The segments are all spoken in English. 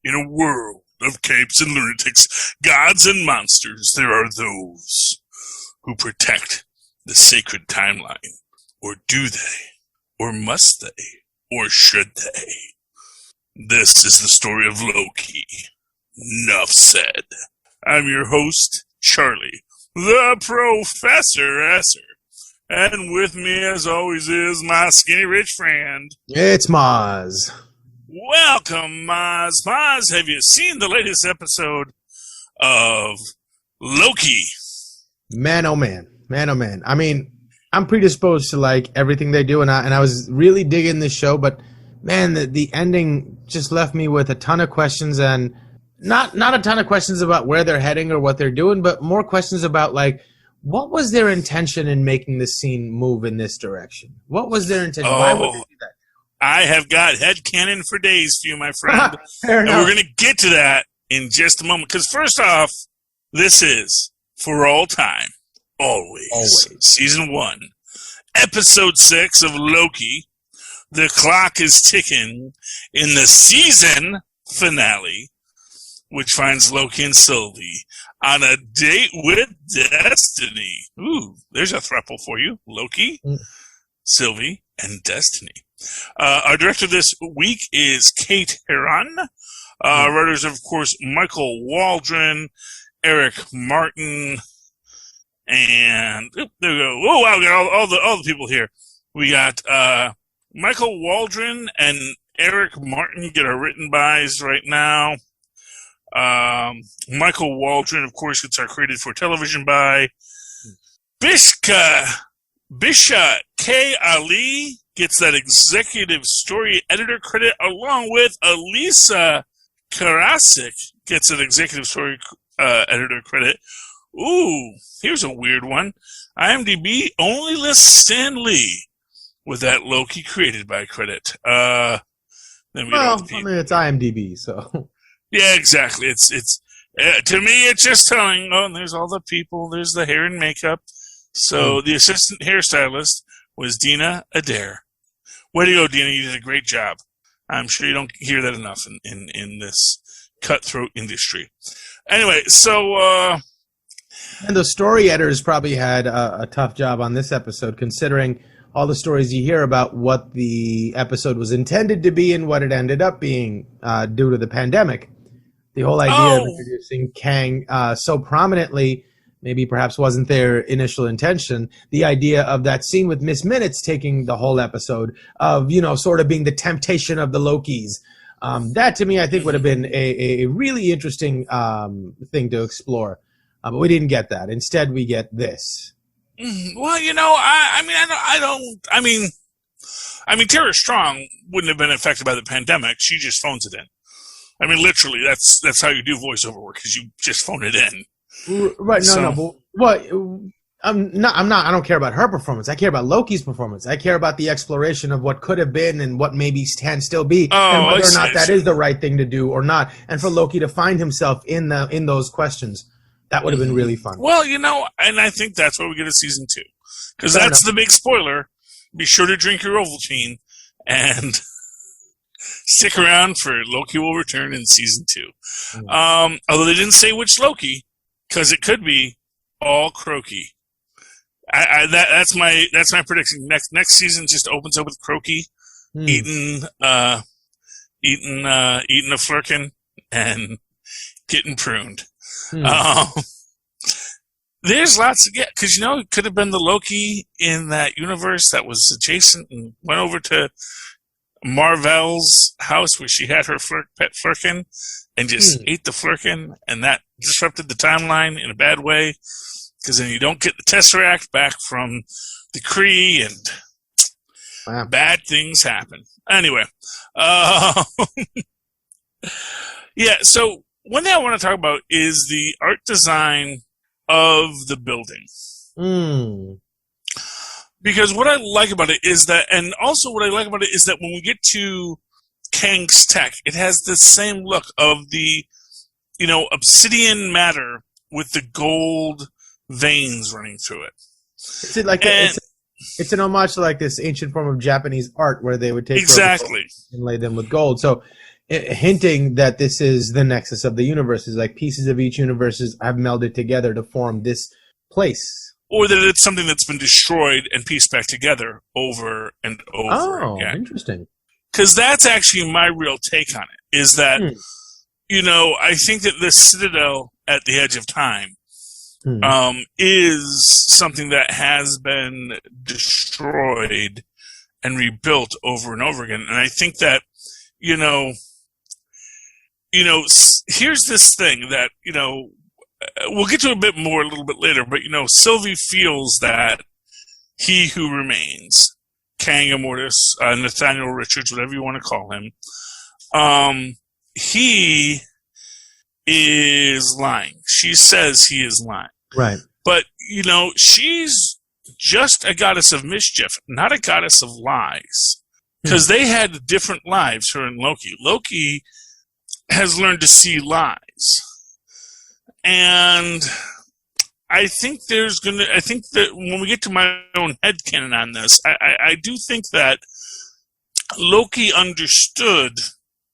In a world of capes and lunatics, gods and monsters, there are those who protect the sacred timeline. Or do they? Or must they? Or should they? This is the story of Loki. Nuff said. I'm your host, Charlie, the Professor. And with me, as always, is my skinny rich friend. It's Mozz. Welcome, Mozz. Mozz, have you seen the latest episode of Loki? Man, oh man. Man, oh man. I mean, I'm predisposed to like everything they do, and I was really digging this show, but man, the ending just left me with a ton of questions, and not a ton of questions about where they're heading or what they're doing, but more questions about like, what was their intention in making this scene move in this direction? What was their intention? Why would they do that? I have got headcanon for days for you, my friend. And we're going to get to that in just a moment. Because first off, this is, for all time, always. Season 1, Episode 6 of Loki. The clock is ticking in the season finale, which finds Loki and Sylvie on a date with Destiny. Ooh, there's a throuple for you. Loki, Sylvie, and Destiny. Our director this week is Kate Herron. Writers, of course, Michael Waldron, Eric Martin, and there we go. Oh, wow, we got all the people here. We got Michael Waldron and Eric Martin get our written bys right now. Michael Waldron, of course, gets our created for television by. Bisha K. Ali gets that executive story editor credit, along with Elisa Karasik gets an executive story editor credit. Ooh, here's a weird one. IMDb only lists Stan Lee with that Loki created by credit. Then we well, I mean, it's IMDb, so. Yeah, exactly. It's to me, it's just telling, oh, and there's all the people, there's the hair and makeup. So the assistant hairstylist was Dina Adair. Way to go, Dina. You did a great job. I'm sure you don't hear that enough in this cutthroat industry. Anyway, so... and the story editors probably had a tough job on this episode, considering all the stories you hear about what the episode was intended to be and what it ended up being due to the pandemic. The whole idea of introducing Kang so prominently maybe perhaps wasn't their initial intention. The idea of that scene with Miss Minutes taking the whole episode of, sort of being the temptation of the Lokis. That, to me, I think would have been a really interesting thing to explore. But we didn't get that. Instead, we get this. Well, I mean, Tara Strong wouldn't have been affected by the pandemic. She just phones it in. I mean, literally, that's how you do voiceover work, because you just phone it in. Right? But I don't care about her performance. I care about Loki's performance. I care about the exploration of what could have been and what maybe can still be, and whether or not that is the right thing to do or not. And for Loki to find himself in those questions, that would have been really fun. Well, and I think that's why we get a season 2, because that's the big spoiler. Be sure to drink your Ovaltine and stick around for Loki will return in season 2. Although they didn't say which Loki, because it could be all Croaky. That's my prediction. Next season just opens up with Croaky eating a flirkin and getting pruned. There's lots to get, because it could have been the Loki in that universe that was adjacent and went over to Marvel's house where she had her pet flirkin and just ate the flirkin, and that disrupted the timeline in a bad way, because then you don't get the Tesseract back from the Kree, and bad things happen. Anyway, yeah, so one thing I want to talk about is the art design of the building. Because what I like about it is that, and also what I like about it is that when we get to Kang's tech, it has the same look of the, obsidian matter with the gold veins running through it. Is it like it's an homage to like this ancient form of Japanese art where they would take exactly and lay them with gold. So hinting that this is the nexus of the universes, like pieces of each universe have melded together to form this place. Or that it's something that's been destroyed and pieced back together over and over again. Oh, interesting. Because that's actually my real take on it, is that, I think that this citadel at the edge of time is something that has been destroyed and rebuilt over and over again. And I think that, here's this thing that, we'll get to a bit more a little bit later, but, Sylvie feels that he who remains, Kang Immortus, Nathaniel Richards, whatever you want to call him, he is lying. She says he is lying. Right. But, she's just a goddess of mischief, not a goddess of lies. Because they had different lives, her and Loki. Loki has learned to see lies. And I think that when we get to my own headcanon on this, I do think that Loki understood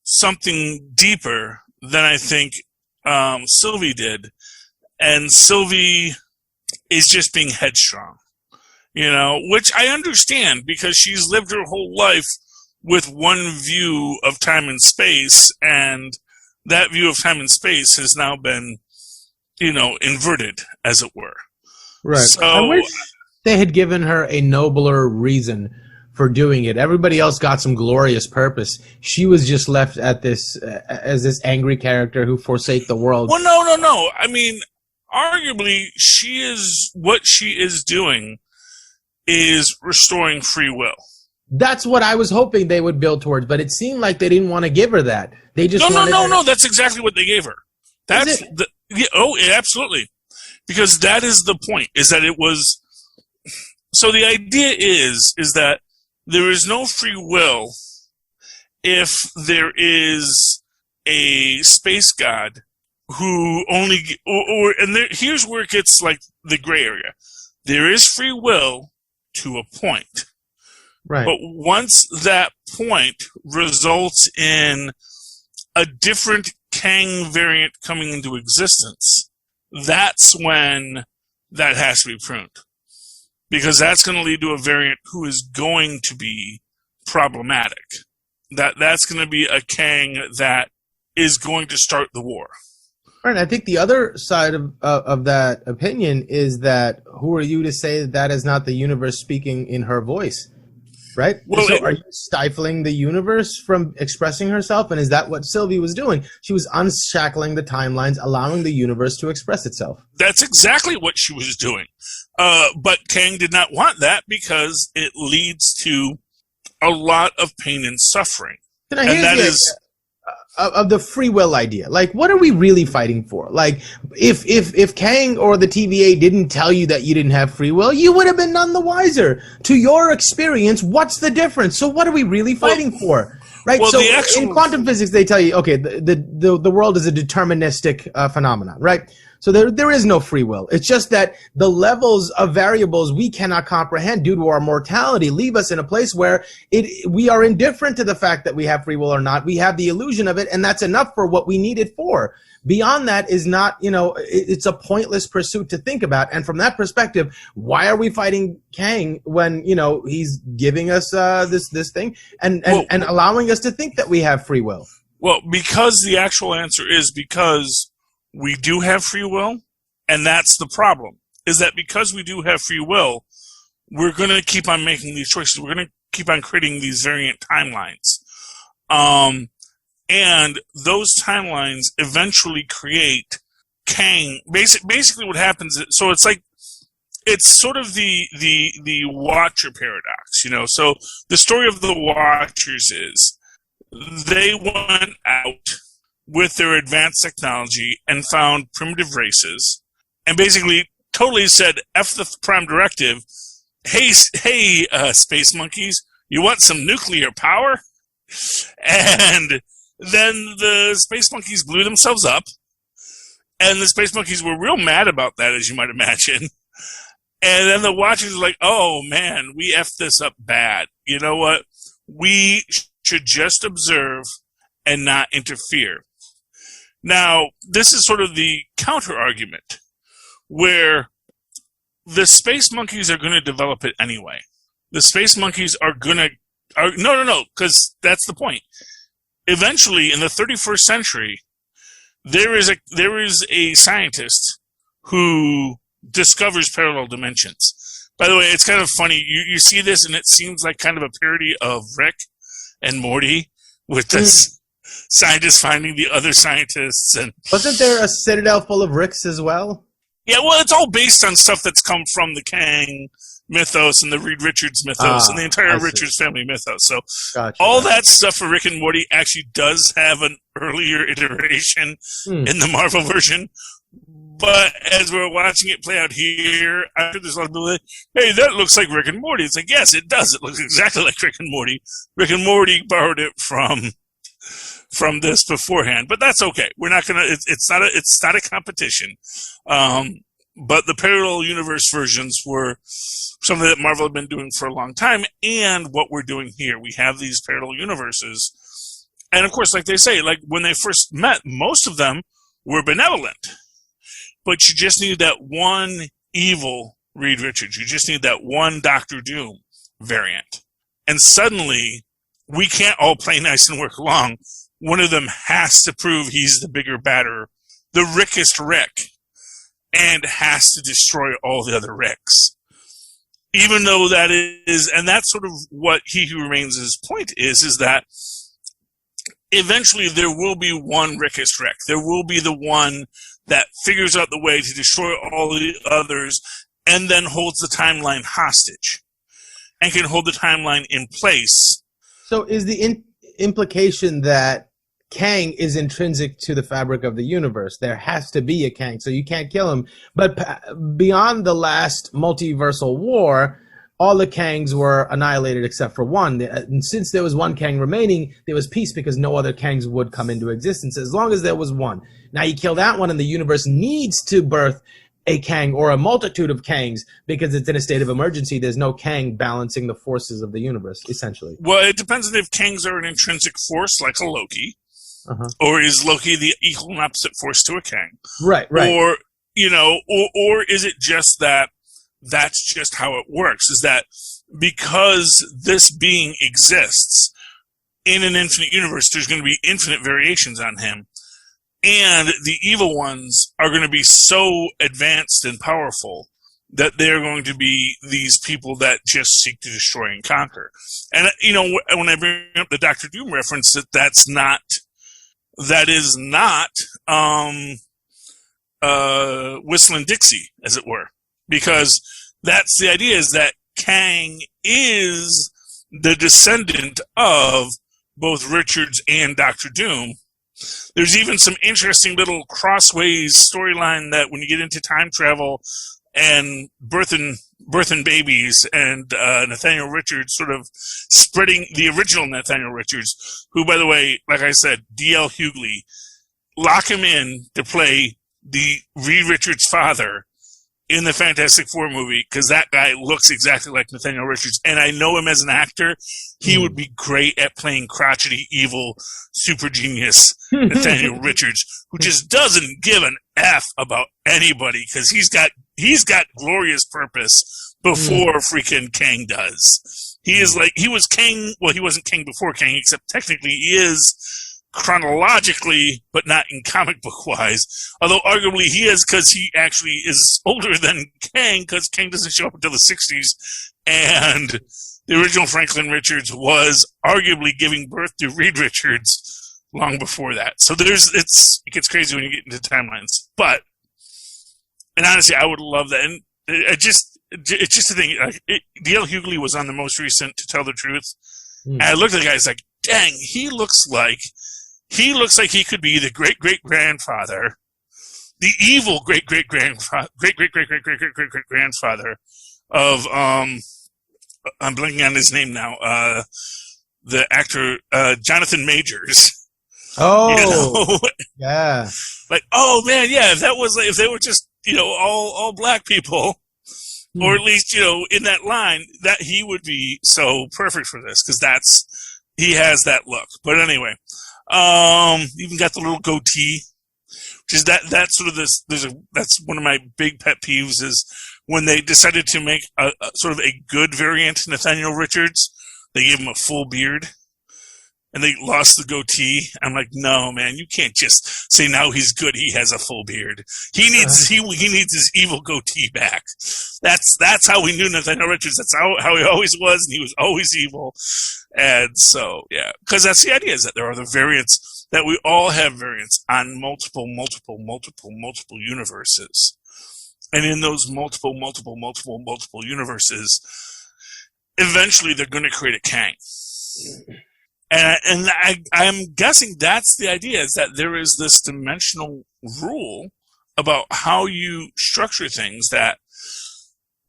something deeper than I think Sylvie did. And Sylvie is just being headstrong, which I understand because she's lived her whole life with one view of time and space, and that view of time and space has now been, inverted, as it were. Right. So, I wish they had given her a nobler reason for doing it. Everybody else got some glorious purpose. She was just left at this as this angry character who forsake the world. Well, no. I mean, arguably, what she is doing is restoring free will. That's what I was hoping they would build towards, but it seemed like they didn't want to give her that. They just no. That's exactly what they gave her. Absolutely, because that is the point. Is that it was? So the idea is that there is no free will if there is a space god who only here's where it gets like the gray area. There is free will to a point. Right. But once that point results in a different Kang variant coming into existence, that's when that has to be pruned. Because that's going to lead to a variant who is going to be problematic. That's going to be a Kang that is going to start the war. Right. I think the other side of that opinion is that who are you to say that is not the universe speaking in her voice? Right? Well, so are you stifling the universe from expressing herself? And is that what Sylvie was doing? She was unshackling the timelines, allowing the universe to express itself. That's exactly what she was doing. But Kang did not want that because it leads to a lot of pain and suffering. And that is of the free will idea. Like, what are we really fighting for? Like, if Kang or the TVA didn't tell you that you didn't have free will, you would have been none the wiser. To your experience, what's the difference? So what are we really fighting for? Right? Well, so in quantum physics, they tell you, okay, the world is a deterministic phenomenon, right? So there is no free will. It's just that the levels of variables we cannot comprehend due to our mortality leave us in a place where we are indifferent to the fact that we have free will or not. We have the illusion of it, and that's enough for what we need it for. Beyond that is not, it's a pointless pursuit to think about. And from that perspective, why are we fighting Kang when, he's giving us this thing and allowing us to think that we have free will? Well, because the actual answer is because we do have free will, and that's the problem, is that because we do have free will, we're going to keep on making these choices. We're going to keep on creating these variant timelines. And those timelines eventually create Kang. Basically what happens is, so it's like, it's sort of the Watcher paradox, So the story of the Watchers is they went out with their advanced technology and found primitive races and basically totally said, F the Prime Directive. Hey, space monkeys, you want some nuclear power? And then the space monkeys blew themselves up, and the space monkeys were real mad about that, as you might imagine. And then the Watchers were like, oh man, we effed this up bad. You know what? We should just observe and not interfere. Now, this is sort of the counter argument, where the space monkeys are going to develop it anyway. The space monkeys are going to... No, because that's the point. Eventually, in the 31st century, there is a scientist who discovers parallel dimensions. By the way, it's kind of funny. You see this, and it seems like kind of a parody of Rick and Morty, with this scientist finding the other scientists. And wasn't there a citadel full of Ricks as well? Yeah, well, it's all based on stuff that's come from the Kang mythos and the Reed Richards mythos and the entire Richards family mythos. So all that stuff for Rick and Morty actually does have an earlier iteration in the Marvel version. But as we're watching it play out here, I heard there's a lot of people like, hey, that looks like Rick and Morty. It's like, yes, it does. It looks exactly like Rick and Morty. Rick and Morty borrowed it from this beforehand, but that's okay. We're not gonna. It's not a competition. But the parallel universe versions were something that Marvel had been doing for a long time, and what we're doing here, we have these parallel universes, and of course, like they say, like when they first met, most of them were benevolent, but you just needed that one evil Reed Richards. You just need that one Doctor Doom variant, and suddenly we can't all play nice and work along. One of them has to prove he's the bigger, badder, the Rickest Rick, and has to destroy all the other Ricks. Even though that is, and that's sort of what He Who Remains' point is that eventually there will be one Rickest Rick. There will be the one that figures out the way to destroy all the others and then holds the timeline hostage and can hold the timeline in place. So is the implication that Kang is intrinsic to the fabric of the universe? There has to be a Kang, so you can't kill him. But beyond the last multiversal war, all the Kangs were annihilated except for one. And since there was one Kang remaining, there was peace because no other Kangs would come into existence as long as there was one. Now you kill that one and the universe needs to birth a Kang or a multitude of Kangs because it's in a state of emergency. There's no Kang balancing the forces of the universe, essentially. Well, it depends on if Kangs are an intrinsic force like a Loki. Or is Loki the equal and opposite force to a Kang? Right. Or, or is it just that that's just how it works? Is that because this being exists in an infinite universe, there's going to be infinite variations on him. And the evil ones are going to be so advanced and powerful that they're going to be these people that just seek to destroy and conquer. And, when I bring up the Doctor Doom reference, that is not Whistling Dixie, as it were, because that's the idea, is that Kang is the descendant of both Richards and Doctor Doom. There's even some interesting little crossways storyline that when you get into time travel and birthing babies and Nathaniel Richards sort of spreading the original Nathaniel Richards, who, by the way, like I said, D.L. Hughley, lock him in to play the Reed Richards' father in the Fantastic Four movie, because that guy looks exactly like Nathaniel Richards, and I know him as an actor. He would be great at playing crotchety, evil, super genius Nathaniel Richards, who just doesn't give an F about anybody, because he's got glorious purpose before freaking Kang does. He is like, he was Kang, well, he wasn't Kang before Kang, except technically he is chronologically, but not in comic book wise. Although arguably he is, because he actually is older than Kang, because Kang doesn't show up until the 60s, and the original Franklin Richards was arguably giving birth to Reed Richards long before that. So it gets crazy when you get into timelines. And honestly, I would love that. And it's just a thing. D.L. Hughley was on the most recent To Tell the Truth. And I looked at the guy, it's like, dang, he looks like he could be the great-great-grandfather, the evil great-great-grandfather of, I'm blanking on his name now, the actor, Jonathan Majors. Oh, yeah. Like, oh man, yeah, if they were just, all black people, or at least, in that line, that he would be so perfect for this, because he has that look. But anyway, Even got the little goatee. Which is that's sort of this. That's one of my big pet peeves is when they decided to make a sort of a good variant Nathaniel Richards. They gave him a full beard, and they lost the goatee. I'm like, no, man, you can't just say now he's good. He has a full beard. He needs he needs his evil goatee back. That's how we knew Nathaniel Richards. That's how he always was, and he was always evil. And so yeah, because that's the idea is that there are the variants. That we all have variants on multiple universes. And in those multiple universes, eventually they're going to create a Kang. And I'm guessing that's the idea, is that there is this dimensional rule about how you structure things that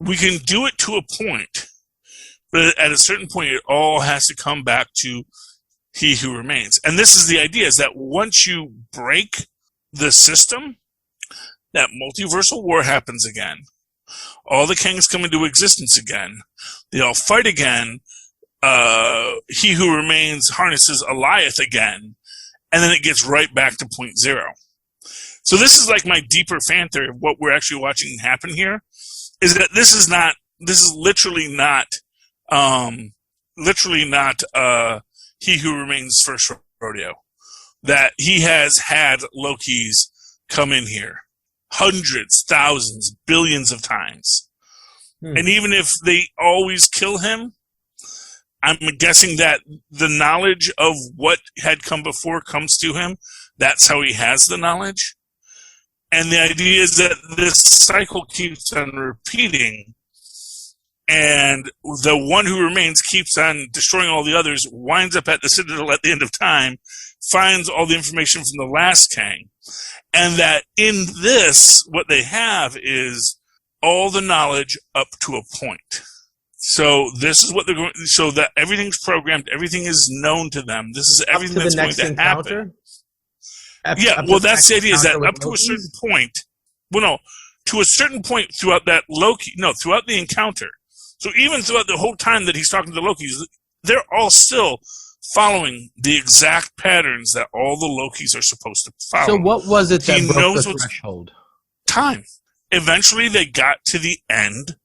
we can do it to a point, but at a certain point it all has to come back to He Who Remains. And this is the idea, is that once you break the system, that multiversal war happens again. All the Kangs come into existence again. They all fight again. He Who Remains harnesses Eliath again. And then it gets right back to point zero. So this is like my deeper fan theory of what we're actually watching happen here, is that this is literally not He Who Remains first rodeo. That he has had Lokis come in here hundreds, thousands, billions of times. And even if they always kill him, I'm guessing that the knowledge of what had come before comes to him. That's how he has the knowledge. And the idea is that this cycle keeps on repeating. And the one who remains keeps on destroying all the others, winds up at the Citadel at the end of time, finds all the information from the last Kang. And that in this, what they have is all the knowledge up to a point. So this is what they're going, so that everything's programmed, everything is known to them. This is everything that's going to happen. Yeah, well, that's the idea, is that up to a certain point, to a certain point throughout that throughout the encounter. So even throughout the whole time that he's talking to the Lokis, they're all still following the exact patterns that all the Lokis are supposed to follow. So what was it that broke the threshold? Time. Eventually they got to the end.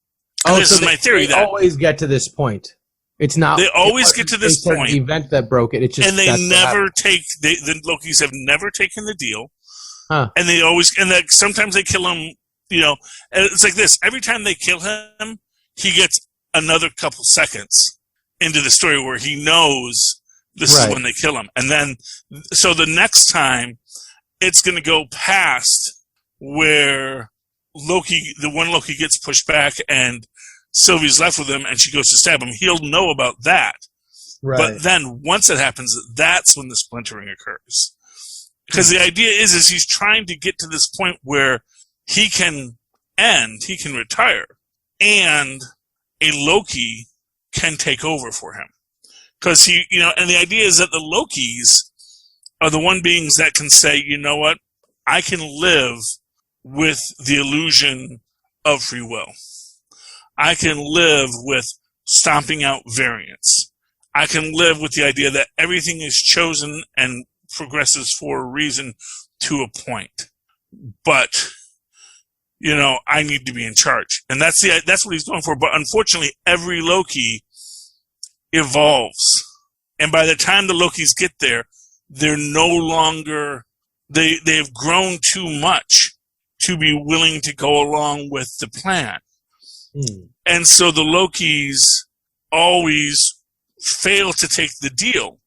This is my theory. They always get to this point. It's not. They always get to this point. Event that broke it. It's just, and they never take. The Lokis have never taken the deal. Huh. And they always, and that sometimes they kill him. And it's like this. Every time they kill him, he gets another couple seconds into the story where he knows this is when they kill him. And then, so the next time, it's going to go past where the one Loki gets pushed back and Sylvie's left with him and she goes to stab him. He'll know about that. Right. But then once it happens, that's when the splintering occurs. Because the idea is he's trying to get to this point where he can retire, and a Loki can take over for him. Because and the idea is that the Lokis are the one beings that can say, you know what, I can live with the illusion of free will. I can live with stomping out variance. I can live with the idea that everything is chosen and progresses for a reason to a point. But, I need to be in charge. And that's what he's going for. But unfortunately, every Loki evolves. And by the time the Lokis get there, they're no longer, they've grown too much to be willing to go along with the plan. And so the Lokis always fail to take the deal.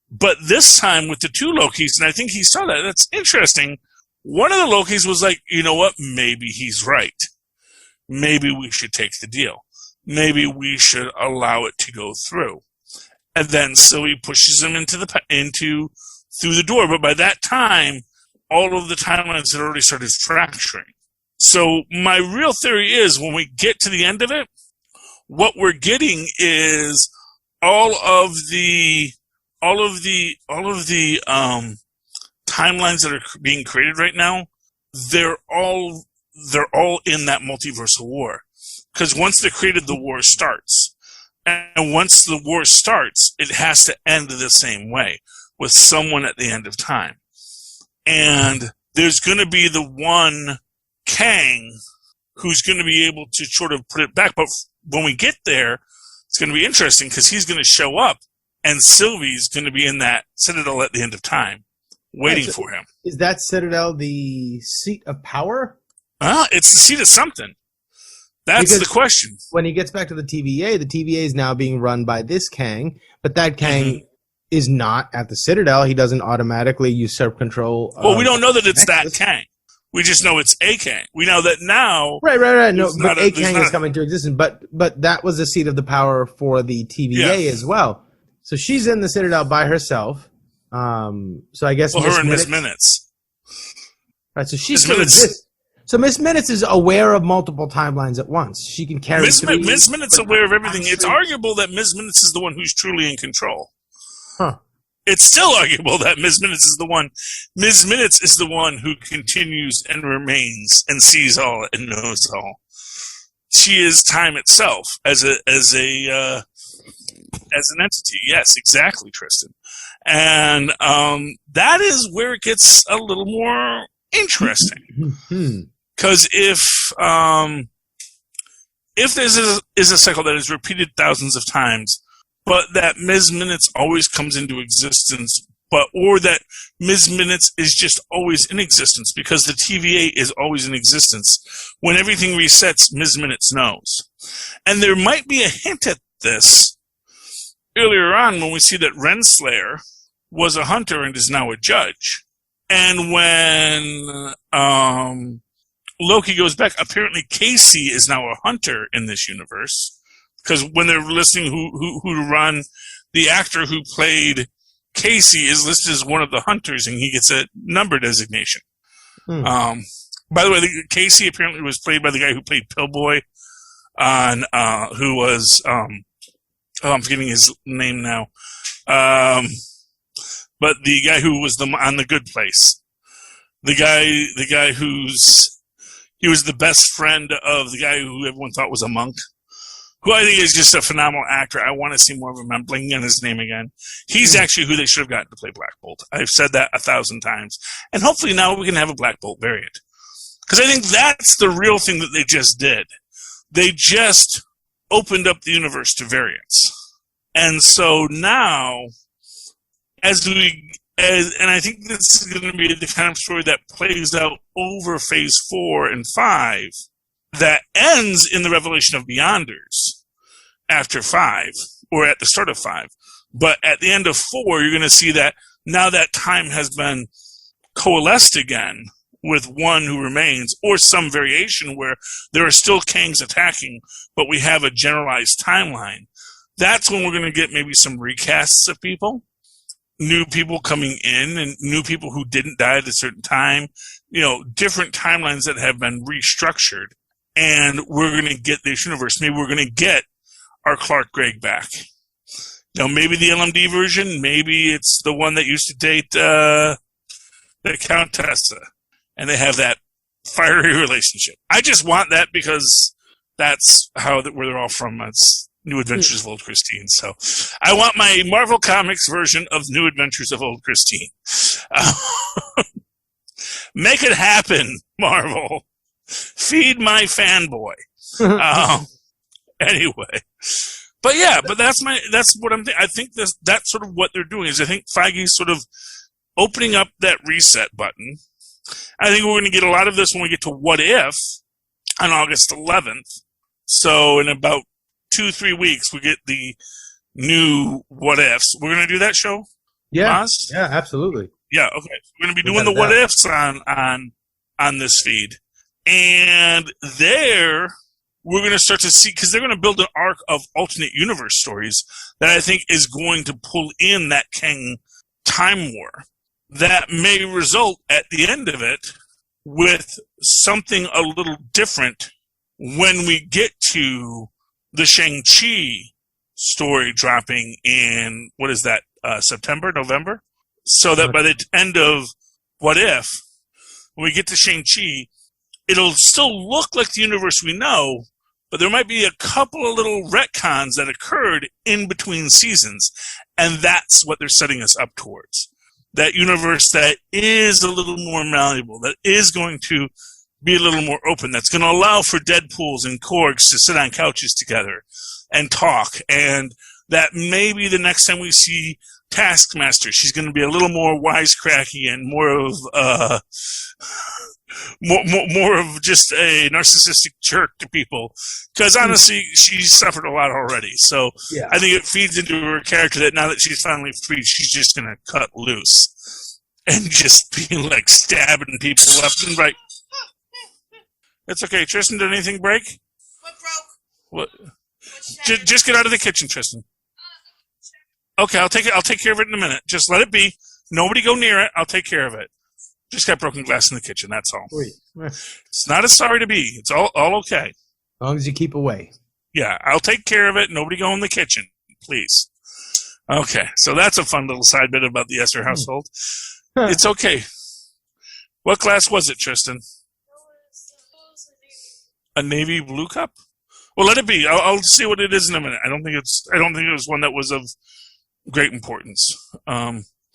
But this time with the two Lokis, and I think he saw that, that's interesting. One of the Lokis was like, you know what, maybe he's right. Maybe we should take the deal. Maybe we should allow it to go through. And then so he pushes him through the door. But by that time, all of the timelines had already started fracturing. So my real theory is when we get to the end of it, what we're getting is all of the timelines that are being created right now. They're all in that multiversal war. Because once they're created, the war starts. And once the war starts, it has to end the same way. with someone at the end of time. And there's going to be the one Kang who's going to be able to sort of put it back. But when we get there, it's going to be interesting because he's going to show up and Sylvie's going to be in that Citadel at the end of time waiting for him. Is that Citadel the seat of power? It's the seat of something. That's the question. When he gets back to the TVA is now being run by this Kang, but that Kang is not at the Citadel. He doesn't automatically usurp control. Well, we don't know that it's that Kang. We just know it's a Kang. We know that now. Right. No, but a Kang is coming to existence. But that was the seat of the power for the TVA as well. So she's in the Citadel by herself. So I guess her and Miss Minutes. Right. So she still exists. So Miss Minutes is aware of multiple timelines at once. She can carry Miss Minutes is aware of everything. It's arguable that Miss Minutes is the one who's truly in control. Huh. It's still arguable that Miss Minutes is the one. Miss Minutes is the one who continues and remains and sees all and knows all. She is time itself as an entity. Yes, exactly, Tristan. And that is where it gets a little more interesting. Because if there is a cycle that is repeated thousands of times, but that Ms. Minutes always comes into existence, or that Ms. Minutes is just always in existence because the TVA is always in existence. When everything resets, Ms. Minutes knows. And there might be a hint at this earlier on when we see that Renslayer was a hunter and is now a judge. And when Loki goes back, apparently Casey is now a hunter in this universe. Because when they're listing who to run, the actor who played Casey is listed as one of the hunters, and he gets a number designation. By the way, Casey apparently was played by the guy who played Pillboy on who was I'm forgetting his name now. But the guy who was on The Good Place, the guy he was the best friend of the guy who everyone thought was a monk, who I think is just a phenomenal actor. I want to see more of him. I'm blanking on his name again. He's actually who they should have gotten to play Black Bolt. I've said that 1,000 times. And hopefully now we can have a Black Bolt variant. Because I think that's the real thing that they just did. They just opened up the universe to variants. And so now, and I think this is going to be the kind of story that plays out over Phase 4 and 5, that ends in the revelation of Beyonders after 5, or at the start of 5. But at the end of 4, you're going to see that now that time has been coalesced again with one who remains, or some variation where there are still Kangs attacking, but we have a generalized timeline. That's when we're going to get maybe some recasts of people, new people coming in, and new people who didn't die at a certain time, different timelines that have been restructured. And we're going to get this universe. Maybe we're going to get our Clark Gregg back. Maybe the LMD version. Maybe it's the one that used to date the Countessa. And they have that fiery relationship. I just want that because that's where they're all from. It's New Adventures of Old Christine. So I want my Marvel Comics version of New Adventures of Old Christine. Make it happen, Marvel. Feed my fanboy. Anyway, but that's what I'm thinking. I think that's sort of what they're doing. Is I think Feige's sort of opening up that reset button. I think we're going to get a lot of this when we get to What If on August 11th. So in about 2-3 weeks, we get the new What Ifs. We're going to do that show. Yeah, Mozz? Yeah, absolutely. Yeah, okay. We're going to be doing the What Ifs on this feed. And there, we're going to start to see, because they're going to build an arc of alternate universe stories that I think is going to pull in that Kang time war. That may result at the end of it with something a little different when we get to the Shang-Chi story dropping in, what is that, September, November? So that by the end of What If, when we get to Shang-Chi, it'll still look like the universe we know, but there might be a couple of little retcons that occurred in between seasons, and that's what they're setting us up towards. That universe that is a little more malleable, that is going to be a little more open, that's going to allow for Deadpools and Korgs to sit on couches together and talk, and that maybe the next time we see Taskmaster, she's going to be a little more wisecracky and more of more of just a narcissistic jerk to people. Because honestly, she's suffered a lot already. So yeah. I think it feeds into her character that now that she's finally free, she's just going to cut loose and just be like stabbing people left and right. It's okay, Tristan. Did anything break? What broke? What? Just get out of the kitchen, Tristan. Okay, I'll take care of it in a minute. Just let it be. Nobody go near it. I'll take care of it. Just got broken glass in the kitchen. That's all. It's not a sorry to be. It's all okay. As long as you keep away. Yeah, I'll take care of it. Nobody go in the kitchen, please. Okay, so that's a fun little side bit about the Esser household. It's okay. What glass was it, Tristan? A navy blue cup? Well, let it be. I'll see what it is in a minute. I don't think it was one that was of great importance.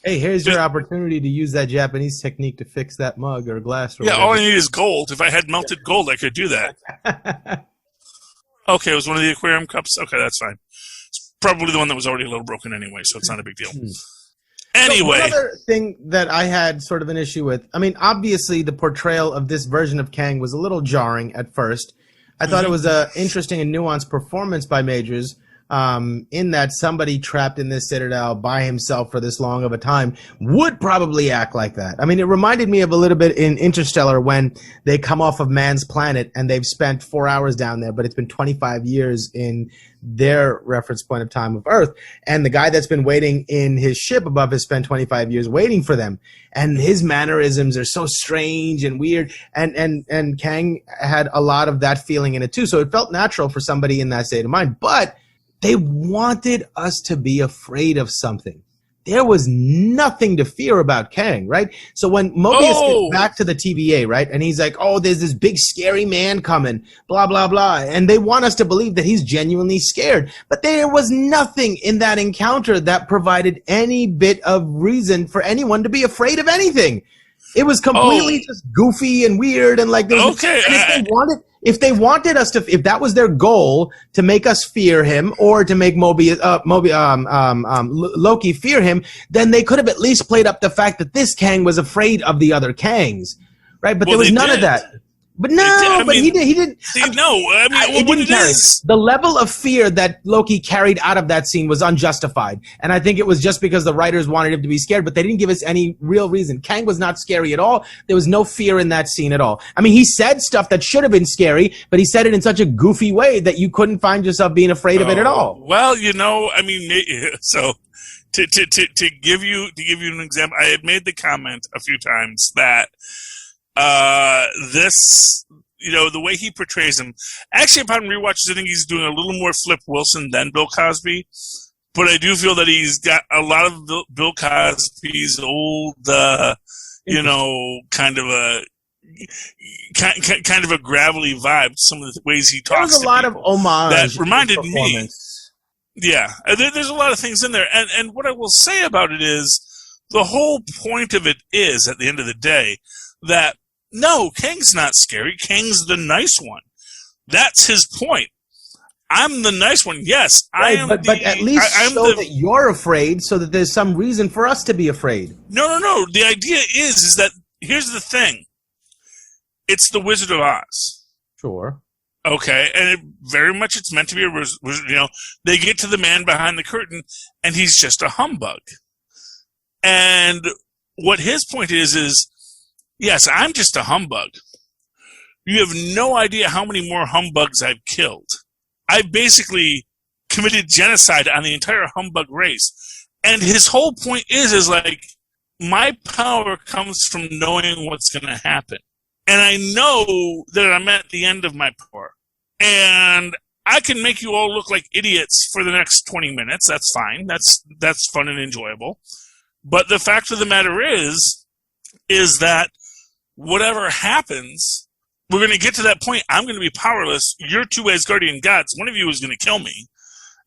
Hey, here's your opportunity to use that Japanese technique to fix that mug or glass. Or whatever. All I need is gold. If I had melted gold, I could do that. Okay, it was one of the aquarium cups. Okay, that's fine. It's probably the one that was already a little broken anyway, so it's not a big deal. Anyway. So one other thing that I had sort of an issue with, I mean, obviously the portrayal of this version of Kang was a little jarring at first. I thought it was an interesting and nuanced performance by Majors, in that somebody trapped in this citadel by himself for this long of a time would probably act like that. I mean, it reminded me of a little bit in Interstellar when they come off of Man's planet and they've spent 4 hours down there, but it's been 25 years in their reference point of time of Earth. And the guy that's been waiting in his ship above has spent 25 years waiting for them. And his mannerisms are so strange and weird. And Kang had a lot of that feeling in it too. So it felt natural for somebody in that state of mind. But they wanted us to be afraid of something. There was nothing to fear about Kang, right? So when Mobius gets back to the TVA, right, and he's like, oh, there's this big scary man coming, blah, blah, blah. And they want us to believe that he's genuinely scared. But there was nothing in that encounter that provided any bit of reason for anyone to be afraid of anything. It was completely just goofy and weird and like, okay. And if they wanted us to, if that was their goal to make us fear him or to make Loki fear him, then they could have at least played up the fact that this Kang was afraid of the other Kangs, right? But there was none of that. But no, he didn't. It didn't carry. The level of fear that Loki carried out of that scene was unjustified. And I think it was just because the writers wanted him to be scared, but they didn't give us any real reason. Kang was not scary at all. There was no fear in that scene at all. I mean, he said stuff that should have been scary, but he said it in such a goofy way that you couldn't find yourself being afraid of it at all. Well, so to give you an example, I had made the comment a few times that the way he portrays him, actually upon rewatches, I think he's doing a little more Flip Wilson than Bill Cosby, but I do feel that he's got a lot of Bill Cosby's old, kind of a gravelly vibe, some of the ways he talks. There's a lot of homage that reminded me. Yeah, there's a lot of things in there, and what I will say about it is, the whole point of it is, at the end of the day, that no, Kang's not scary. Kang's the nice one. That's his point. I'm the nice one. Yes, right, I am. But at least show that you're afraid, so that there's some reason for us to be afraid. No. The idea is that here's the thing. It's the Wizard of Oz. Sure. Okay, and it's meant to be a wizard. They get to the man behind the curtain, and he's just a humbug. And what his point is. Yes, I'm just a humbug. You have no idea how many more humbugs I've killed. I basically committed genocide on the entire humbug race. And his whole point is like, my power comes from knowing what's going to happen. And I know that I'm at the end of my power. And I can make you all look like idiots for the next 20 minutes. That's fine. That's fun and enjoyable. But the fact of the matter is that whatever happens we're going to get to that point. I'm going to be powerless. You're two Asgardian gods. One of you is going to kill me.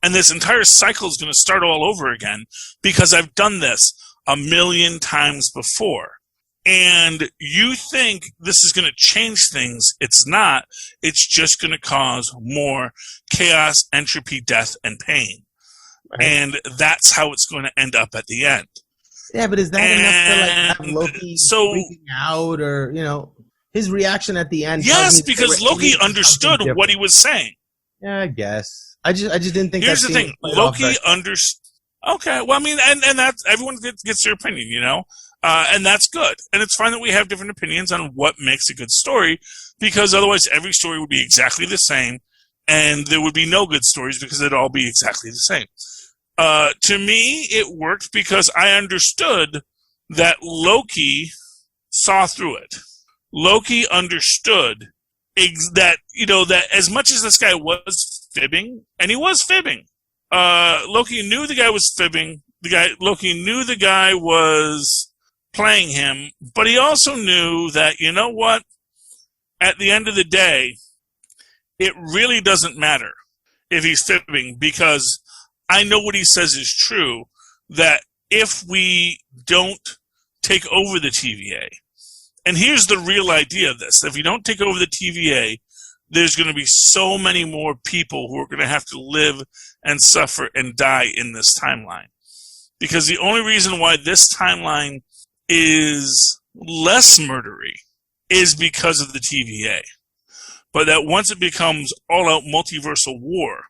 And this entire cycle is going to start all over again because I've done this 1,000,000 times before. And you think this is going to change things. It's not. It's just going to cause more chaos, entropy, death, and pain. Right. And that's how it's going to end up at the end. Yeah, but is that enough to have Loki freaking out, or his reaction at the end? Yes, because Loki understood what he was saying. Yeah, I guess. I just didn't think. Here's the thing: Loki understood. Okay, well, I mean, and that's everyone gets their opinion, and that's good, and it's fine that we have different opinions on what makes a good story, because otherwise every story would be exactly the same, and there would be no good stories because it'd all be exactly the same. To me, it worked because I understood that Loki saw through it. Loki understood that as much as this guy was fibbing, and he was fibbing, Loki knew the guy was fibbing. Loki knew the guy was playing him, but he also knew that, you know what? At the end of the day, it really doesn't matter if he's fibbing, because I know what he says is true, that if we don't take over the TVA, and here's the real idea of this, if you don't take over the TVA, there's going to be so many more people who are going to have to live and suffer and die in this timeline. Because the only reason why this timeline is less murdery is because of the TVA. But that once it becomes all-out multiversal war,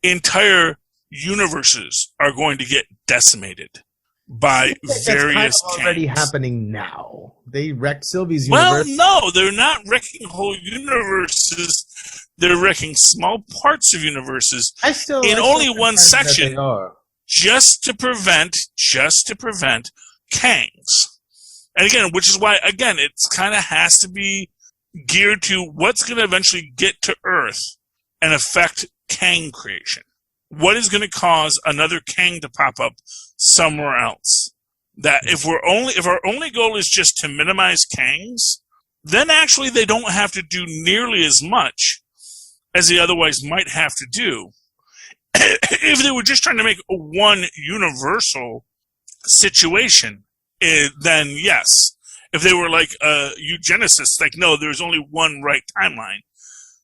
entire universes are going to get decimated by various that's already happening now. They wrecked Sylvie's universe. Well, no, they're not wrecking whole universes. They're wrecking small parts of universes in only one section, just to prevent Kangs. And again, which is why, again, it's kind of has to be geared to what's going to eventually get to Earth and affect Kang creation. What is going to cause another Kang to pop up somewhere else? That if our only goal is just to minimize Kangs, then actually they don't have to do nearly as much as they otherwise might have to do. If they were just trying to make one universal situation, then yes. If they were like eugenicists, like, no, there's only one right timeline.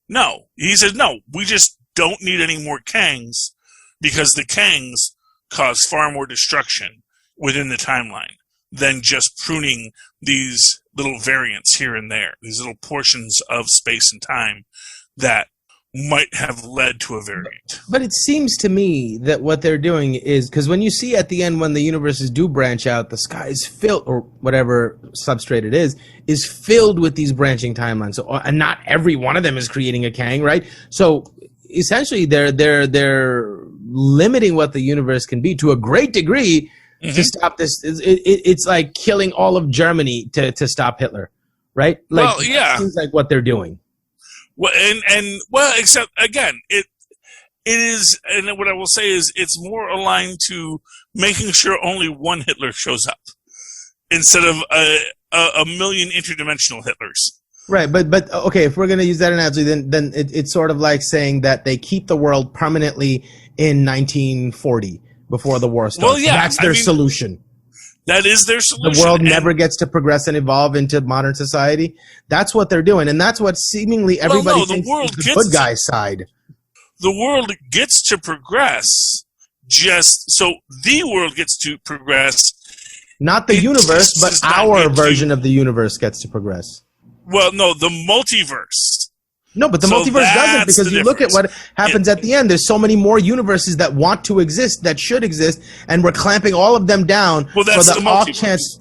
No. He says, no, we just don't need any more Kangs, because the Kangs cause far more destruction within the timeline than just pruning these little variants here and there, these little portions of space and time that might have led to a variant. But it seems to me that what they're doing is, because when you see at the end when the universes do branch out, the sky is filled, or whatever substrate it is filled with these branching timelines. So, and not every one of them is creating a Kang, right? So essentially they're limiting what the universe can be to a great degree to stop this. It's like killing all of Germany to stop Hitler, right? Like, well, yeah. It seems like what they're doing. Well, except again, it is, and what I will say is, it's more aligned to making sure only one Hitler shows up instead of a million interdimensional Hitlers. Right, but okay, if we're going to use that analogy, then it's sort of like saying that they keep the world permanently in 1940 before the war starts. Well, yeah, that's their solution. That is their solution. The world never gets to progress and evolve into modern society. That's what they're doing, and that's what seemingly everybody thinks is the good guy's side. The world gets to progress, the world gets to progress. Not the universe, but our version of the universe gets to progress. Well, no, the multiverse. No, but the multiverse doesn't, because you look at what happens at the end. There's so many more universes that want to exist, that should exist, and we're clamping all of them down for the off chance.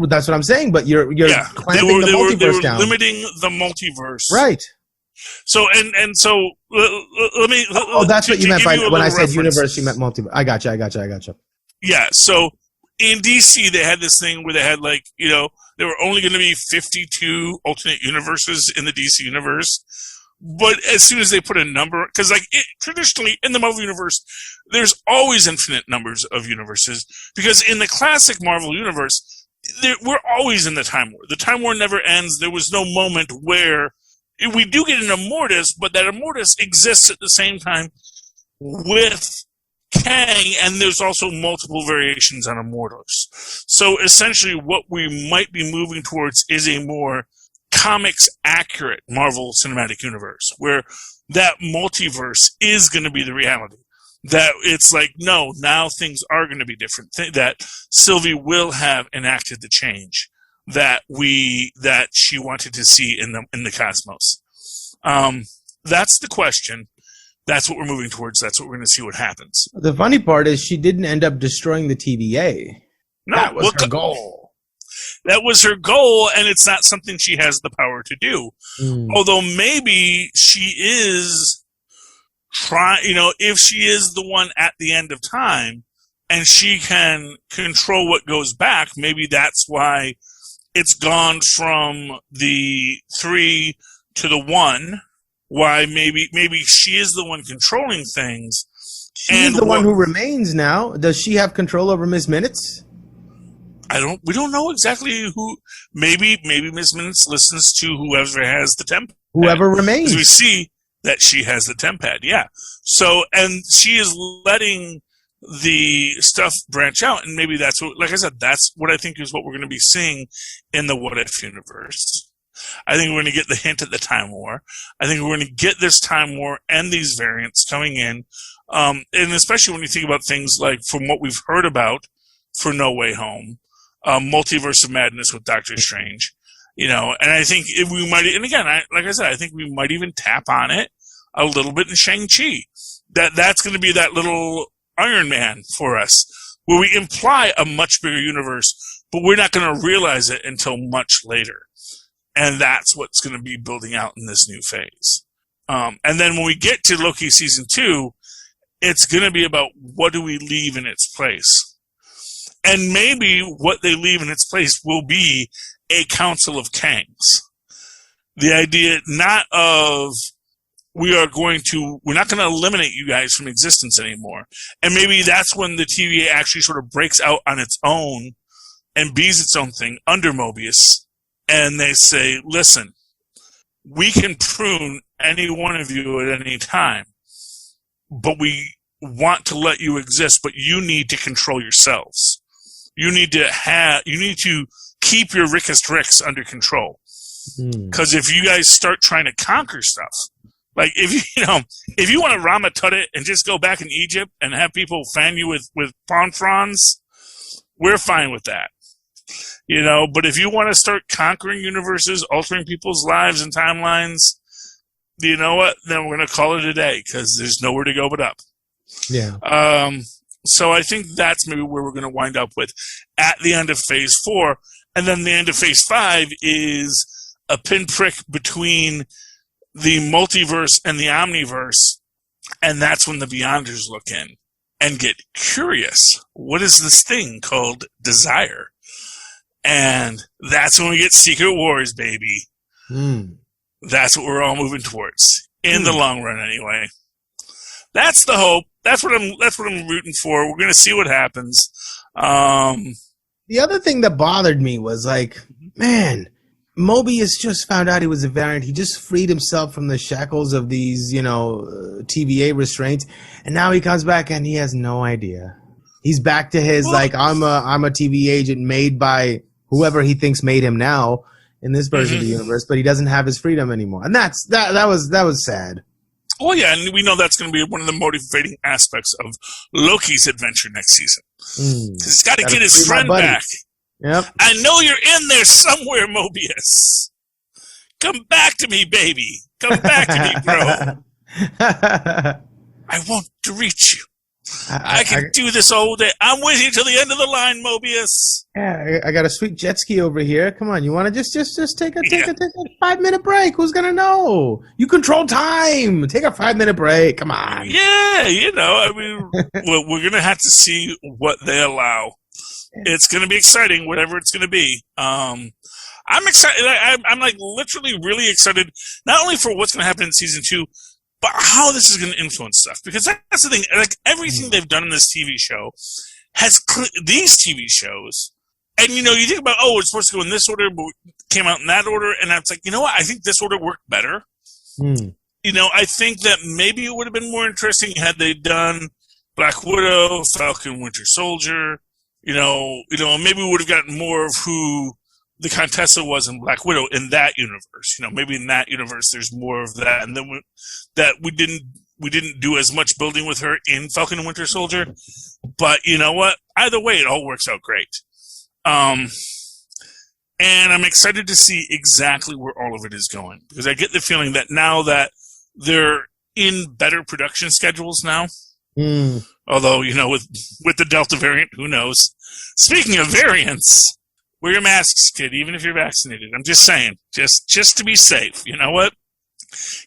That's what I'm saying, but you're clamping the multiverse down. Limiting the multiverse. Right. So, so let me... that's what you meant by when I said universe, you meant multiverse. I got you. Yeah, so in DC, they had this thing where they had, like, there were only going to be 52 alternate universes in the DC universe. But as soon as they put a number, because traditionally in the Marvel universe, there's always infinite numbers of universes. Because in the classic Marvel universe, we're always in the Time War. The Time War never ends. There was no moment where we do get an Immortus, but that Immortus exists at the same time with Kang, and there's also multiple variations on Immortus. So essentially what we might be moving towards is a more comics accurate Marvel Cinematic Universe, where that multiverse is going to be the reality. That it's like, no, now things are going to be different. That Sylvie will have enacted the change that she wanted to see in the cosmos. That's the question. That's what we're moving towards. That's what we're going to see what happens. The funny part is she didn't end up destroying the TVA. No, that was her goal. That was her goal, and it's not something she has the power to do. Although maybe she is if she is the one at the end of time and she can control what goes back, maybe that's why it's gone from the 3 to the 1. Why maybe she is the one controlling things. She's the one who remains now. Does she have control over Miss Minutes? We don't know exactly who. Maybe Miss Minutes listens to whoever has the temp. Whoever remains. Because we see that she has the temp pad, yeah. So, and she is letting the stuff branch out, and maybe that's what, like I said, that's what I think is what we're going to be seeing in the What If universe. I think we're going to get the hint at the Time War. I think we're going to get this Time War and these variants coming in, and especially when you think about things like, from what we've heard about for No Way Home, Multiverse of Madness with Doctor Strange, and I think if we might, and again, like I said, I think we might even tap on it a little bit in Shang-Chi. That's going to be that little Iron Man for us, where we imply a much bigger universe, but we're not going to realize it until much later. And that's what's going to be building out in this new phase. And then when we get to Loki Season 2, it's going to be about what do we leave in its place. And maybe what they leave in its place will be a Council of Kangs. The idea not of we're not going to eliminate you guys from existence anymore. And maybe that's when the TVA actually sort of breaks out on its own and bees its own thing under Mobius. And they say, listen, we can prune any one of you at any time, but we want to let you exist, but you need to control yourselves. You need to keep your Rickest Ricks under control. Because if you guys start trying to conquer stuff, like if you want to Rama Tut it and just go back in Egypt and have people fan you with palm fronds, we're fine with that. But if you want to start conquering universes, altering people's lives and timelines, you know what? Then we're going to call it a day because there's nowhere to go but up. Yeah. So I think that's maybe where we're going to wind up with at the end of Phase 4. And then the end of Phase 5 is a pinprick between the multiverse and the omniverse. And that's when the Beyonders look in and get curious. What is this thing called desire? And that's when we get Secret Wars, baby. That's what we're all moving towards in the long run, anyway. That's the hope. That's what I'm rooting for. We're going to see what happens. The other thing that bothered me was man, Mobius just found out he was a variant. He just freed himself from the shackles of these, TVA restraints, and now he comes back and he has no idea. He's back to his I'm a TVA agent made by whoever he thinks made him now in this version of the universe, but he doesn't have his freedom anymore, and that was sad. Oh yeah, and we know that's going to be one of the motivating aspects of Loki's adventure next season. He's got to get his friend back. Yep. I know you're in there somewhere, Mobius. Come back to me, baby. Come back to me, bro. I want to reach you. I can do this all day. I'm with you till the end of the line, Mobius. Yeah, I got a sweet jet ski over here. Come on, you want to just take a 5-minute break? Who's gonna know? You control time. Take a 5-minute break. Come on. Yeah, we're gonna have to see what they allow. It's gonna be exciting, whatever it's gonna be. I'm excited. I'm literally really excited, not only for what's gonna happen in season 2. But how this is going to influence stuff. Because that's the thing. Everything they've done in this TV show these TV shows. And, you think about, it's supposed to go in this order, but it came out in that order. And it's like, you know what? I think this order worked better. I think that maybe it would have been more interesting had they done Black Widow, Falcon, Winter Soldier. Maybe we would have gotten more of who the Contessa was in Black Widow in that universe. Maybe in that universe there's more of that, and then we didn't do as much building with her in Falcon and Winter Soldier. But you know what? Either way, it all works out great. And I'm excited to see exactly where all of it is going, because I get the feeling that now that they're in better production schedules now. Although, with the Delta variant, who knows? Speaking of variants, wear your masks, kid, even if you're vaccinated. I'm just saying, just to be safe. You know what?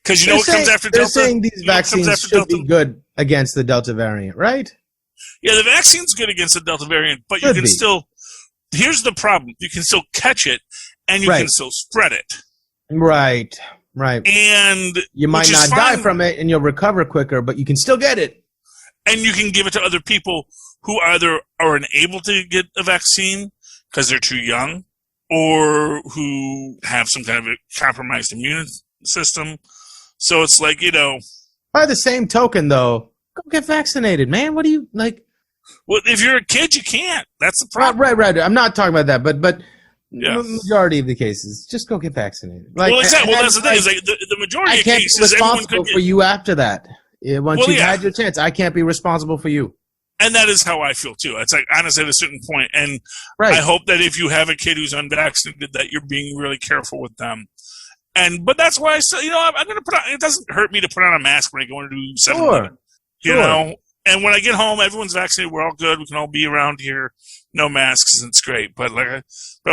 Because what comes after Delta? They're saying these vaccines should be good against the Delta variant, right? Yeah, the vaccine's good against the Delta variant, but you can still... Here's the problem. You can still catch it, and you can still spread it. Right. And you might not die from it, and you'll recover quicker, but you can still get it. And you can give it to other people who either are unable to get a vaccine because they're too young, or who have some kind of a compromised immune system. So it's like, By the same token, though, go get vaccinated, man. What do you, like... Well, if you're a kid, you can't. That's the problem. Right. I'm not talking about that, but majority of the cases, just go get vaccinated. Exactly. Well, that's the thing. Is the majority of cases, I can't be responsible for you after that. Once you've had your chance, I can't be responsible for you. And that is how I feel, too. It's like, honestly, at a certain point. And I hope that if you have a kid who's unvaccinated, that you're being really careful with them. But that's why I say, I'm going to put on, it doesn't hurt me to put on a mask when I go into 7-Eleven. Sure. And when I get home, everyone's vaccinated. We're all good. We can all be around here. No masks, and it's great. But I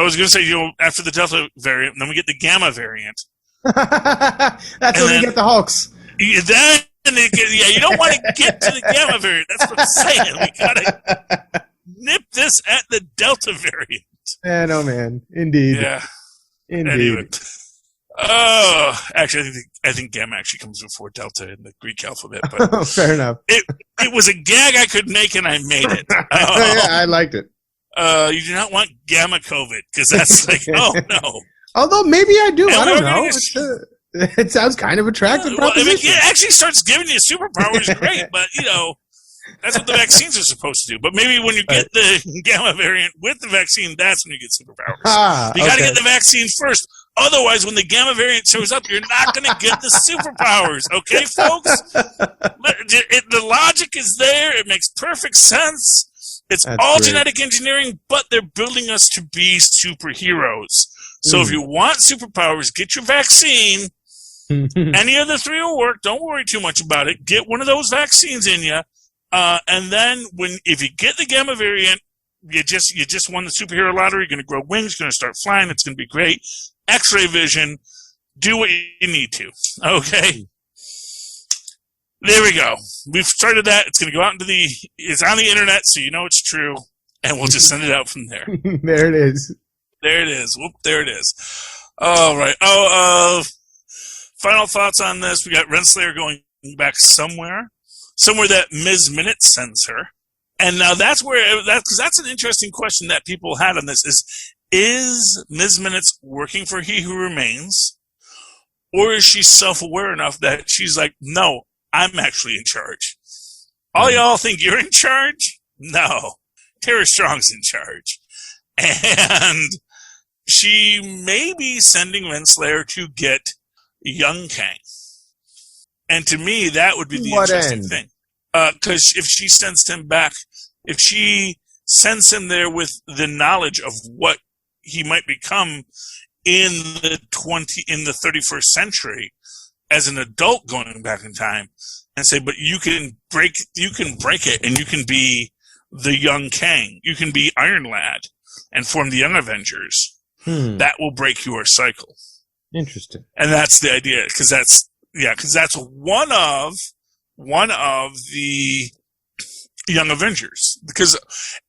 was going to say, after the Delta variant, then we get the Gamma variant. That's when we get the Hulks. Then you don't want to get to the Gamma variant. That's what I'm saying. We got to nip this at the Delta variant. Man, oh man, indeed. Yeah, indeed. Anyway. Oh, actually, I think Gamma actually comes before Delta in the Greek alphabet. But fair enough. It was a gag I could make, and I made it. Yeah, I liked it. You do not want Gamma COVID, because that's like, oh no. Although maybe I do. I don't know. It sounds kind of attractive. It actually starts giving you superpowers, great, but that's what the vaccines are supposed to do. But maybe when you get the Gamma variant with the vaccine, that's when you get superpowers. You got to get the vaccine first. Otherwise, when the Gamma variant shows up, you're not going to get the superpowers. Okay, folks? The logic is there. It makes perfect sense. It's all genetic engineering, but they're building us to be superheroes. So if you want superpowers, get your vaccine. Any of the three will work. Don't worry too much about it. Get one of those vaccines in you. And then if you get the Gamma variant, you just won the superhero lottery. You're going to grow wings. You're going to start flying. It's going to be great. X-ray vision. Do what you need to. Okay. There we go. We've started that. It's going to go out it's on the internet, so you know it's true. And we'll just send it out from there. There it is. There it is. Whoop, there it is. All right. Final thoughts on this. We got Renslayer going back somewhere that Ms. Minute sends her. And now that's an interesting question that people had on this is Ms. Minutes working for He Who Remains, or is she self-aware enough that she's like, no, I'm actually in charge. All y'all think you're in charge? No. Tara Strong's in charge. And she may be sending Renslayer to get young Kang. And to me, that would be the interesting thing. Because if she sends him back, if she sends him there with the knowledge of what he might become in the 31st century as an adult going back in time, and say, but you can break it, and you can be the young Kang. You can be Iron Lad and form the Young Avengers. That will break your cycle. Interesting. And that's the idea, because that's one of the Young Avengers. Because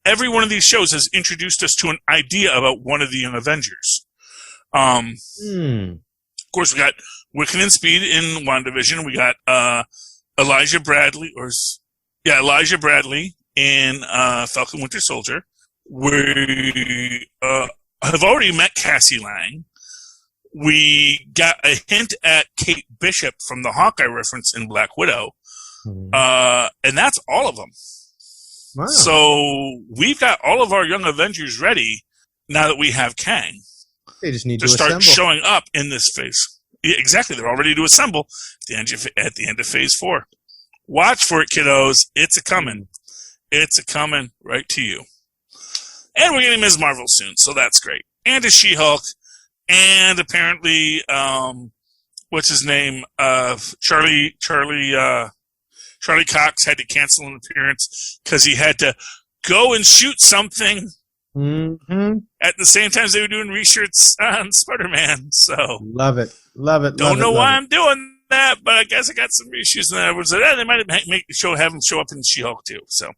every one of these shows has introduced us to an idea about one of the Young Avengers. Of course, we got Wiccan and Speed in WandaVision. We got Elijah Bradley in Falcon Winter Soldier. We have already met Cassie Lang. We got a hint at Kate Bishop from the Hawkeye reference in Black Widow. And that's all of them. Wow. So we've got all of our Young Avengers ready now that we have Kang. They just need to start showing up in this phase. Yeah, exactly. They're all ready to assemble at the end of phase 4. Watch for it, kiddos. It's a coming. It's a coming right to you. And we're getting Ms. Marvel soon, so that's great. And a She-Hulk. And apparently, what's his name? Charlie Cox had to cancel an appearance because he had to go and shoot something at the same time as they were doing reshoots on Spider-Man. So love it. Don't know why I'm doing that, but I guess I got some reshoots, and I was like, they might have him show up in She-Hulk too. So,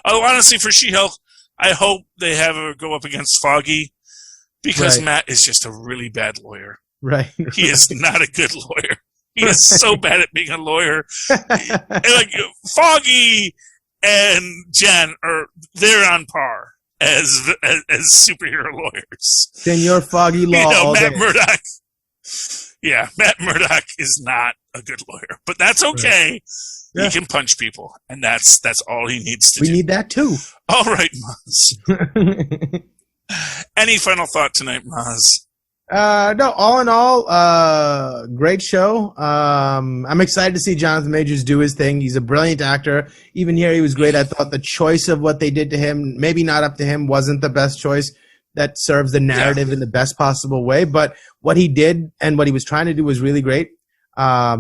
although honestly, for She-Hulk, I hope they have her go up against Foggy because Matt is just a really bad lawyer. Right. He is not a good lawyer. He is so bad at being a lawyer. Like Foggy and Jen they're on par as superhero lawyers. Senor Foggy Law. Matt Murdock. Yeah, Matt Murdock is not a good lawyer, but that's okay. Right. Yeah. He can punch people, and that's all he needs to do. We need that too. All right, Mozz. Any final thought tonight, Mozz? No, all in all, great show. I'm excited to see Jonathan Majors do his thing. He's a brilliant actor. Even here, he was great. I thought the choice of what they did to him, maybe not up to him, wasn't the best choice that serves the narrative in the best possible way. But what he did and what he was trying to do was really great. I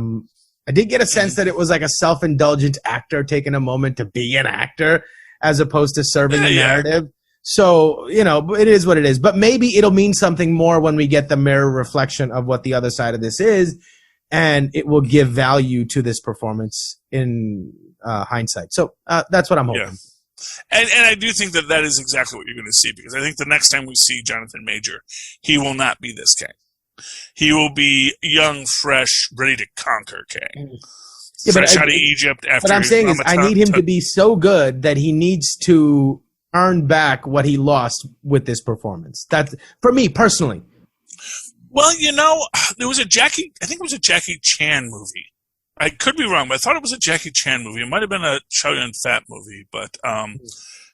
did get a sense that it was like a self-indulgent actor taking a moment to be an actor as opposed to serving the narrative. So, it is what it is. But maybe it'll mean something more when we get the mirror reflection of what the other side of this is, and it will give value to this performance in hindsight. So that's what I'm hoping. Yeah. And I do think that is exactly what you're going to see, because I think the next time we see Jonathan Major, he will not be this Kang. He will be young, fresh, ready to conquer Kang. Yeah, fresh out of Egypt after. What I'm saying is I need him to be so good that he needs to earn back what he lost with this performance. That's for me personally. Well, there was I think it was a Jackie Chan movie. I could be wrong, but I thought it was a Jackie Chan movie. It might have been a Chow Yun-Fat movie, but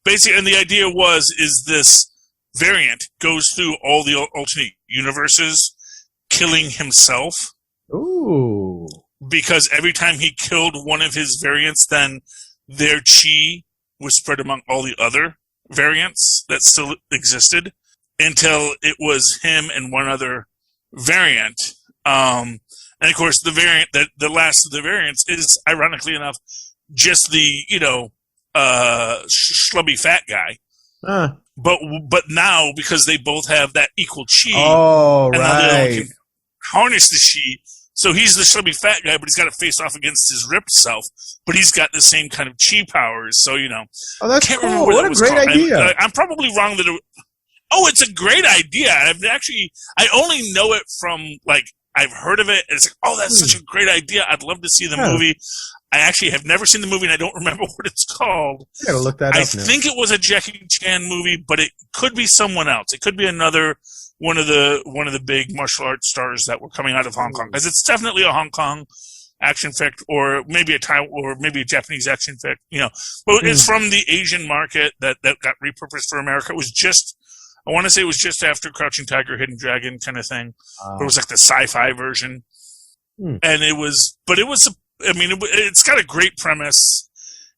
basically, and the idea is this variant goes through all the alternate universes, killing himself. Ooh. Because every time he killed one of his variants, then their chi was spread among all the other variants that still existed until it was him and one other variant. And of course, the variant the last of the variants is, ironically enough, just the schlubby fat guy. But now, because they both have that equal chi, and they can harness the chi. So he's the chubby fat guy, but he's got to face off against his ripped self. But he's got the same kind of chi powers. So, Oh, that's cool. What a great idea. I'm probably wrong that it's a great idea. I only know it from, I've heard of it. And it's like, that's such a great idea. I'd love to see the movie. I actually have never seen the movie, and I don't remember what it's called. I gotta look that up now. I think it was a Jackie Chan movie, but it could be someone else. It could be another one of the big martial arts stars that were coming out of Hong Kong, because it's definitely a Hong Kong action flick, or maybe a Japanese action flick. But it's from the Asian market that got repurposed for America. It was I want to say it was just after Crouching Tiger, Hidden Dragon kind of thing. It was like the sci-fi version, and it's got a great premise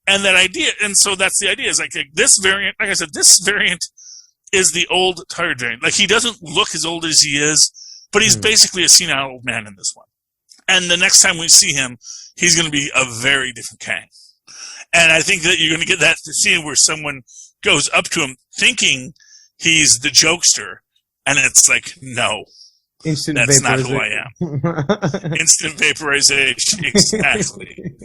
and that idea. And so that's the idea, is like this variant, like I said, this variant is the old tired variant. Like, he doesn't look as old as he is, but he's basically a senile old man in this one. And the next time we see him, he's going to be a very different Kang. And I think that you're going to get that scene where someone goes up to him thinking he's the jokester, and it's like, no. That's not who I am. Instant vaporization, exactly.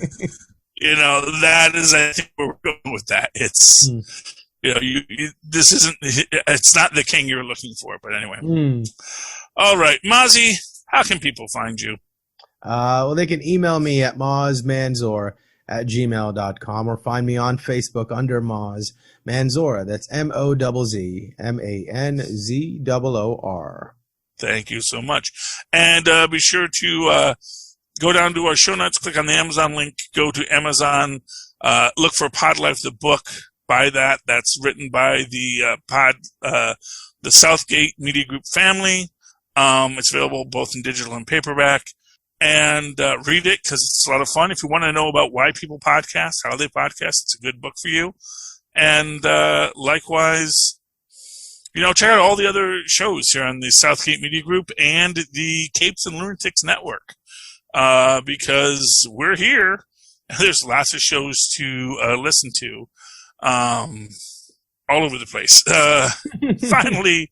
That is, I think, where we're going with that. It's, this isn't, it's not the King you're looking for, but anyway. All right, Mozzie, how can people find you? Well, they can email me at mozzmanzor@gmail.com, or find me on Facebook under Mozz Manzor. That's MOZZ MANZOOR. Thank you so much. And be sure to go down to our show notes, click on the Amazon link, go to Amazon, look for Pod Life, the book. Buy that. That's written by the Southgate Media Group family. It's available both in digital and paperback. And read it because it's a lot of fun. If you want to know about why people podcast, how they podcast, it's a good book for you. And likewise, check out all the other shows here on the Southgate Media Group and the Capes and Lunatics Network because we're here. There's lots of shows to listen to all over the place. Finally,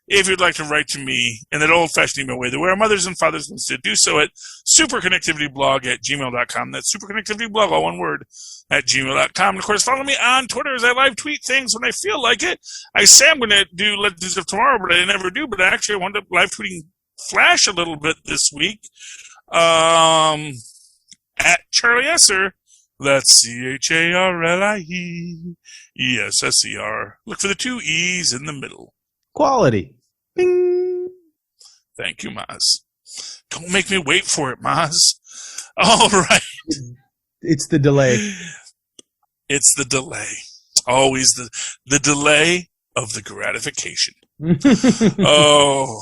if you'd like to write to me in that old-fashioned email way, the way our mothers and fathers used to do so at superconnectivityblog@gmail.com. That's superconnectivityblog, all one word, @gmail.com. And, of course, follow me on Twitter as I live tweet things when I feel like it. I say I'm going to let's do stuff tomorrow, but I never do. But actually, I wound up live tweeting Flash a little bit this week at Charlie Esser. That's CHARLIE. Look for the 2 E's in the middle. Quality. Bing. Thank you, Mozz. Don't make me wait for it, Mozz. All right. It's the delay. It's the delay. Always the delay of the gratification. Oh.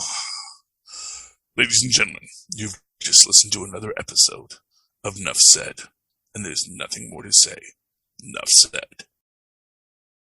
Ladies and gentlemen, you've just listened to another episode of Nuff Said, and there's nothing more to say. Nuff said.